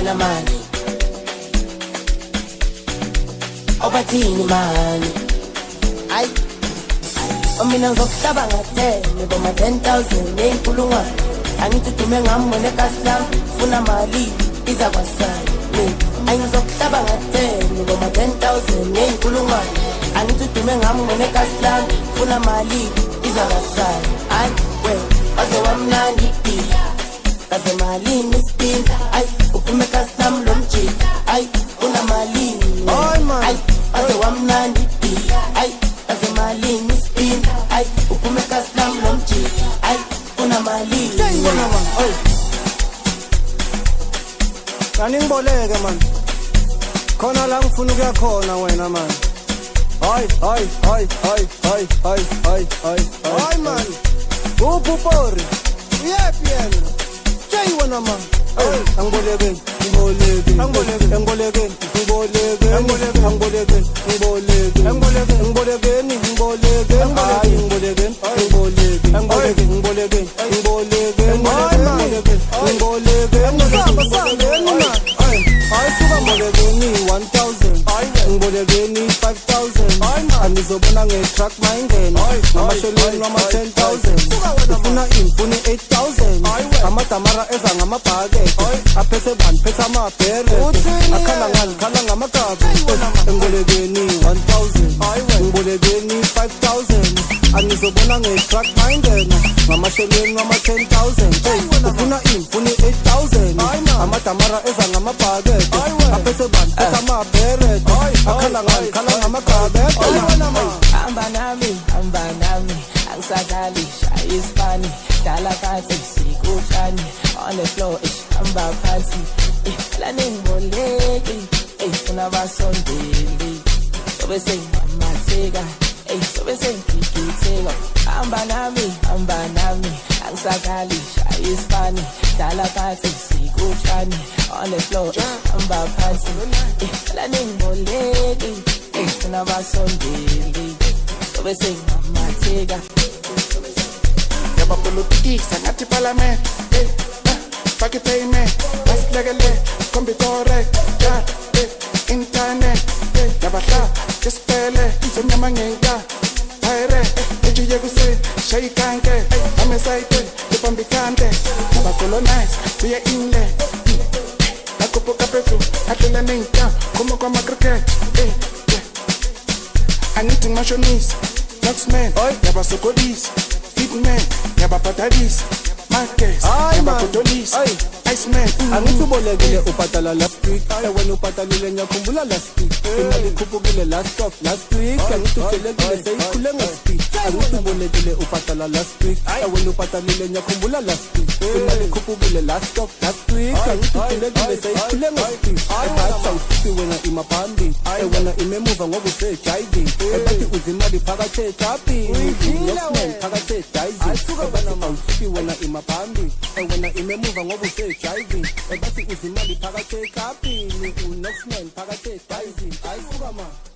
wena mani obathini mani ay mina ngizokuhlaba ngathene boma 10,000 eyinkulungwane angithi dume ngami wena kaslam funa mali iza kwasana angizokuhlaba ngathene boma 10,000 eyinkulungwane angithi dume ngami wena kaslam funa mali iza kwasana ay we waze wamnandi kaze malini isipinda ay uphume kaslam lomjika ay una malini ay waze wamnandi ay kaze malini isipinda ay uphume kaslam lomjika ay una malini oy kaningboleke man khona la ngifuna ukuya khona wena man hay man upupori uyephi Jay wena man angboleke Angizobona nge-truck mayingena ngamashelweni wama 10,000 ufuna imfuni 8,000 amadamara eza ngamabhakede aphethe bani phethe amabhere akhala ngani khala ngamagabu engbolekeni 1,000 ngbolekeni 5,000 angizobona nge-truck mayingena ngamashelweni wama 10,000 ufuna imfuni 8,000 amadamara eza ngamabhakede aphethe bani phethe amabhere akhala ngani khala ngamagabu hamba nami angisakali shaya isipani dala phansi sikutshani on the floor hamba phansi la ningboleki funa basondeli sobe sengamatheka sobe sengigitheka hamba nami angisakali shaya isipani dala phansi sikutshani on the floor hamba phansi la ningboleki funa basondeli sobe sengamatheka Politics ngathi parliament fake payment basilekele kombitore ja internet yabahla isipele somnyama ngenka bayre ejiye kuse shayikanke amesayite ipambikante abacolonize buye inle nakupuka pefu atlela nenka como kwa cricket angithi ngashonisa taxman yabasokodisa hitman yabapatadisa markets yabapotolisa iceman angithi ubolekile ubhadala last week wena ubhadalile ngiyakhumbula last week imali ikhuphukile last week angithi udelekile seyikhule ngespeed angithi ubolekile ubhadala last week wena ubhadalile ngiyakhumbula last week imali ikhuphukile last week angithi udelekile seyikhule ngespeed ebhatha usithi wena imaphambili wena imemuva ngoba usejiving ebathi uzimali phakathi etapini phakathi ediving ebana usithi wena imaphambili wena imemuva ngoba usejiving ebathi uzimali phakathi ekapini unoxman phakathi ediving ayisuka ma